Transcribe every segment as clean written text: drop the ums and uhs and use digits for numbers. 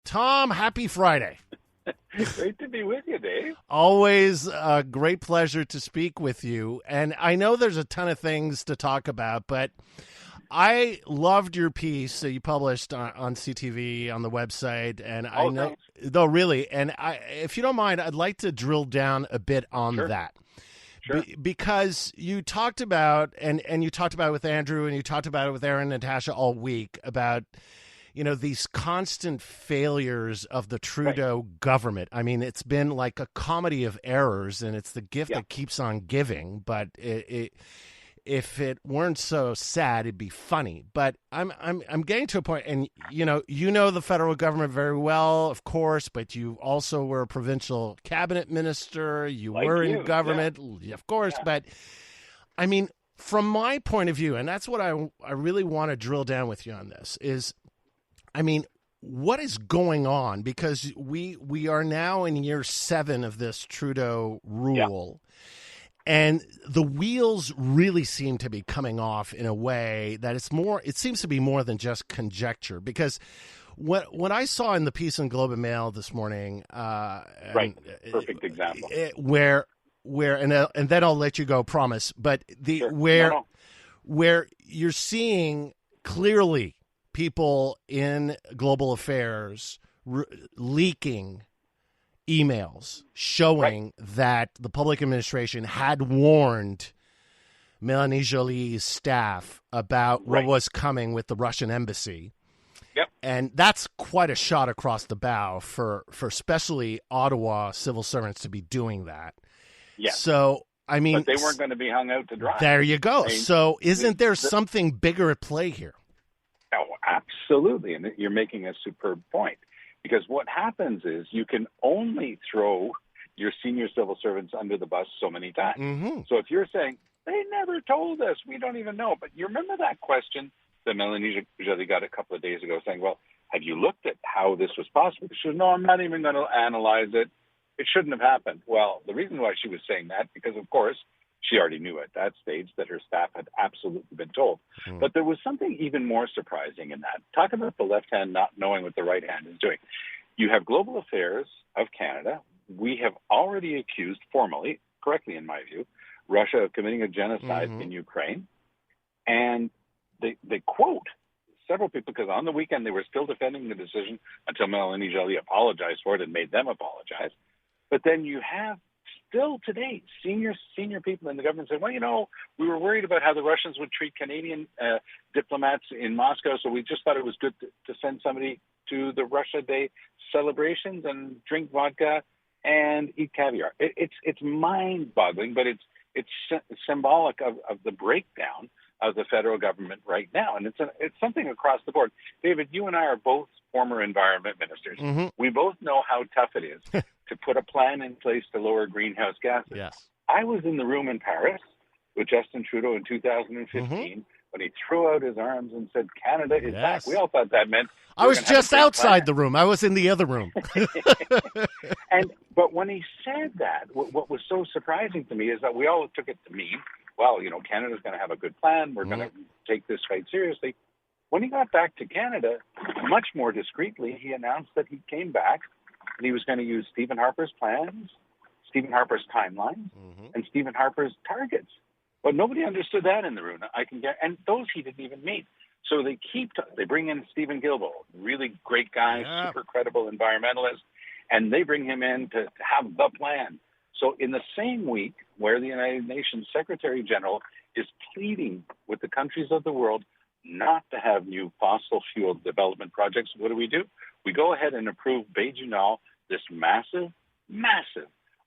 Tom, happy Friday. Great to be with you, Dave. Always a great pleasure to speak with you. And I know there's a ton of things to talk about, but I loved your piece that you published on CTV on the website. And I know, thanks. though, really, and if you don't mind, I'd like to drill down a bit on that. Sure. Because you talked about, and you talked about it with Andrew, and you talked about it with Aaron and Natasha all week about, these constant failures of the Trudeau government. I mean, it's been like a comedy of errors, and it's the gift that keeps on giving. But if it weren't so sad, it'd be funny. But I'm getting to a point, and you know the federal government very well, of course. But you also were a provincial cabinet minister. You were in government, of course. Yeah. But I mean, from my point of view, and that's what I really want to drill down with you on this is. I mean, what is going on? Because we are now in year 7 of this Trudeau rule, and the wheels really seem to be coming off in a way that it seems to be more than just conjecture. Because what I saw in the piece in Globe and Mail this morning, perfect example, where and then I'll let you go, promise. But where you're seeing clearly. People in global affairs leaking emails showing that the public administration had warned Mélanie Joly's staff about what was coming with the Russian embassy. Yep. And that's quite a shot across the bow for especially Ottawa civil servants to be doing that. Yeah. So, I mean... But they weren't going to be hung out to dry. There you go. So isn't there something bigger at play here? Oh, absolutely. And you're making a superb point, because what happens is you can only throw your senior civil servants under the bus so many times. Mm-hmm. So if you're saying, they never told us, we don't even know. But you remember that question that Mélanie Joly got a couple of days ago saying, well, have you looked at how this was possible? She said, no, I'm not even going to analyze it. It shouldn't have happened. Well, the reason why she was saying that, because, of course, she already knew at that stage that her staff had absolutely been told. Mm. But there was something even more surprising in that. Talk about the left hand not knowing what the right hand is doing. You have Global Affairs of Canada. We have already accused, formally, correctly in my view, Russia of committing a genocide in Ukraine. And they quote several people, because on the weekend they were still defending the decision until Mélanie Joly apologized for it and made them apologize. But then you have still today, senior people in the government said, well, we were worried about how the Russians would treat Canadian diplomats in Moscow, so we just thought it was good to send somebody to the Russia Day celebrations and drink vodka and eat caviar. It's mind-boggling, but it's symbolic of the breakdown of the federal government right now, and it's something across the board. David, you and I are both former environment ministers. Mm-hmm. We both know how tough it is to put a plan in place to lower greenhouse gases. Yes. I was in the room in Paris with Justin Trudeau in 2015 when he threw out his arms and said, Canada is back. We all thought that meant... I was just outside the room. I was in the other room. But when he said that, what was so surprising to me is that we all took it to mean, well, Canada's going to have a good plan. We're going to take this fight seriously. When he got back to Canada, much more discreetly, he announced that he came back and he was going to use Stephen Harper's plans, Stephen Harper's timeline, and Stephen Harper's targets. But nobody understood that in the room. And those he didn't even meet. So they bring in Stephen Guilbeault, really great guy, super credible environmentalist, and they bring him in to have the plan. So in the same week where the United Nations Secretary General is pleading with the countries of the world not to have new fossil fuel development projects, what do? We go ahead and approve Bay du Nord, this massive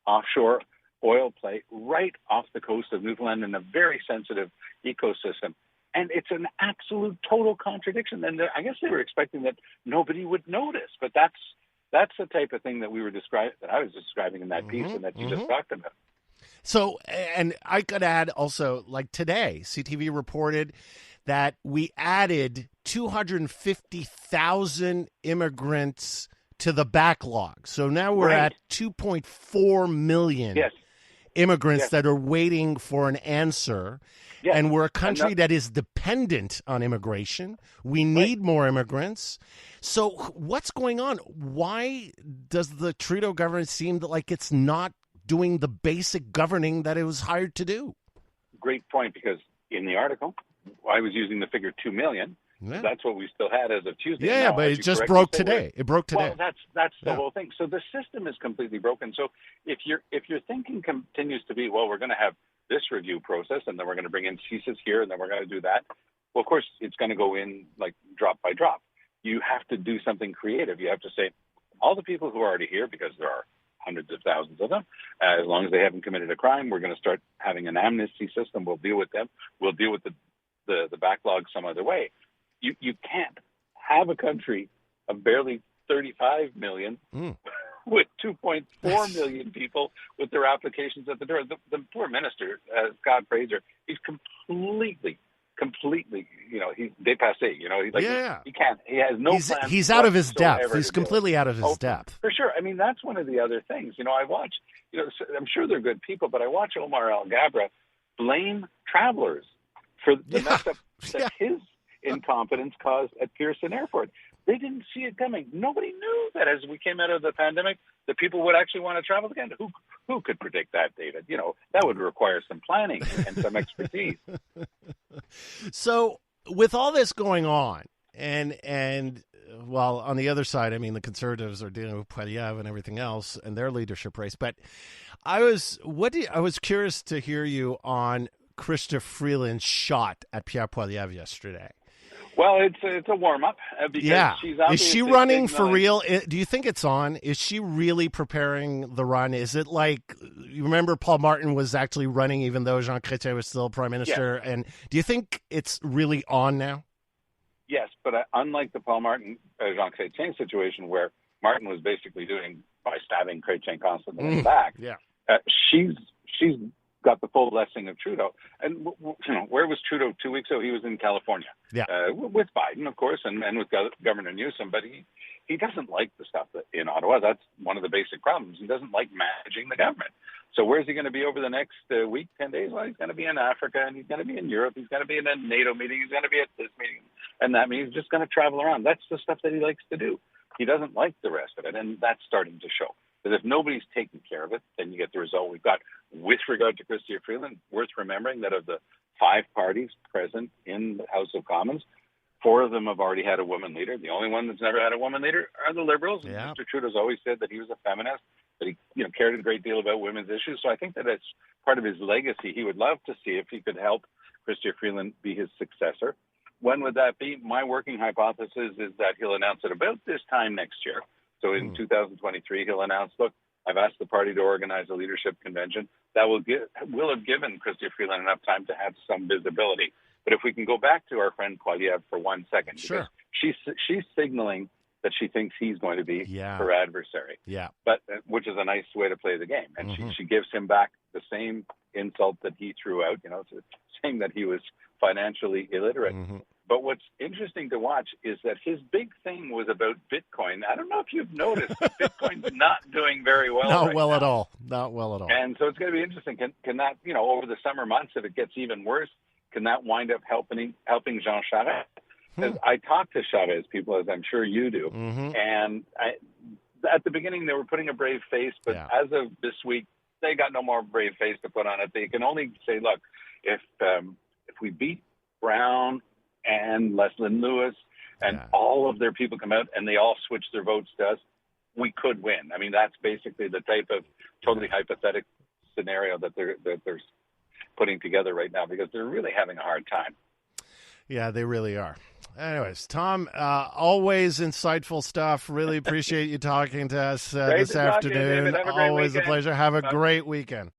offshore oil play right off the coast of Newfoundland in a very sensitive ecosystem. And it's an absolute total contradiction. And I guess they were expecting that nobody would notice, but that's the type of thing that I was describing in that piece and that you just talked about. So, and I could add also, like today, CTV reported that we added 250,000 immigrants to the backlog. So now we're at 2.4 million immigrants that are waiting for an answer. Yes. And we're a country that is dependent on immigration. We need more immigrants. So what's going on? Why does the Trudeau government seem like it's not doing the basic governing that it was hired to do? Great point, because in the article, I was using the figure 2 million. Yeah. That's what we still had as of Tuesday. Yeah, now, but it just broke today. It broke today. Well, that's the whole thing. So the system is completely broken. So if your thinking continues to be, well, we're going to have this review process, and then we're going to bring in CSIS here, and then we're going to do that. Well, of course, it's going to go in like drop by drop. You have to do something creative. You have to say, all the people who are already here, because there are hundreds of thousands of them, as long as they haven't committed a crime, we're going to start having an amnesty system. We'll deal with them. We'll deal with the backlog some other way. You can't have a country of barely 35 million with 2.4 million people with their applications at the door. The poor minister, Scott Fraser, he's completely, he's dépassé. He can't. He has no plan. He's out of his depth. He's completely out of his depth. For sure. I mean, that's one of the other things. I watch, I'm sure they're good people, but I watch Omar Al-Gabra blame travelers for the mess up that his incompetence caused at Pearson Airport. They didn't see it coming. Nobody knew that as we came out of the pandemic, that people would actually want to travel again. Who could predict that, David? That would require some planning and some expertise. So with all this going on, and well, on the other side, I mean, the Conservatives are dealing with Poilievre and everything else and their leadership race. But I was curious to hear you on Chrystia Freeland's shot at Pierre Poilievre yesterday. Well, it's a warm-up because she's obviously... Is she running for real? Do you think it's on? Is she really preparing the run? Is it like, you remember Paul Martin was actually running even though Jean Chrétien was still prime minister? Yes. And do you think it's really on now? Yes, but unlike the Paul Martin, Jean Chrétien situation where Martin was basically doing by stabbing Chrétien constantly in the back, she's got the full blessing of Trudeau. And where was Trudeau 2 weeks ago? He was in California with Biden, of course, and with Governor Newsom. But he doesn't like the stuff in Ottawa. That's one of the basic problems. He doesn't like managing the government. So where's he going to be over the next week, 10 days? Well, he's going to be in Africa, and he's going to be in Europe. He's going to be in a NATO meeting. He's going to be at this meeting and that meeting. He's just going to travel around. That's the stuff that he likes to do. He doesn't like the rest of it, and that's starting to show. Because if nobody's taking care of it, then you get the result we've got. With regard to Chrystia Freeland, worth remembering that of the 5 parties present in the House of Commons, 4 of them have already had a woman leader. The only one that's never had a woman leader are the Liberals. Yeah. Mr. Trudeau's always said that he was a feminist, that he cared a great deal about women's issues. So I think that it's part of his legacy. He would love to see if he could help Chrystia Freeland be his successor. When would that be? My working hypothesis is that he'll announce it about this time next year. So in 2023, he'll announce, look, I've asked the party to organize a leadership convention. That will have given Chrystia Freeland enough time to have some visibility. But if we can go back to our friend Poilievre for 1 second, because she's signaling that she thinks he's going to be her adversary. Yeah. But which is a nice way to play the game. And she gives him back the same insult that he threw out, saying that he was financially illiterate. But what's interesting to watch is that his big thing was about Bitcoin. I don't know if you've noticed, but Bitcoin's not doing very well. Not well at all. Not well at all. And so it's going to be interesting. Can that, over the summer months, if it gets even worse, can that wind up helping Jean Charest? Because I talk to Charest people, as I'm sure you do, and at the beginning they were putting a brave face, but as of this week, they got no more brave face to put on it. They can only say, look, if we beat Brown and Leslyn Lewis and all of their people come out and they all switch their votes to us, we could win. I mean, that's basically the type of totally hypothetical scenario that they're putting together right now, because they're really having a hard time. Yeah, they really are. Anyways, Tom, always insightful stuff. Really appreciate you talking to us this afternoon. Always a pleasure. Have a great weekend.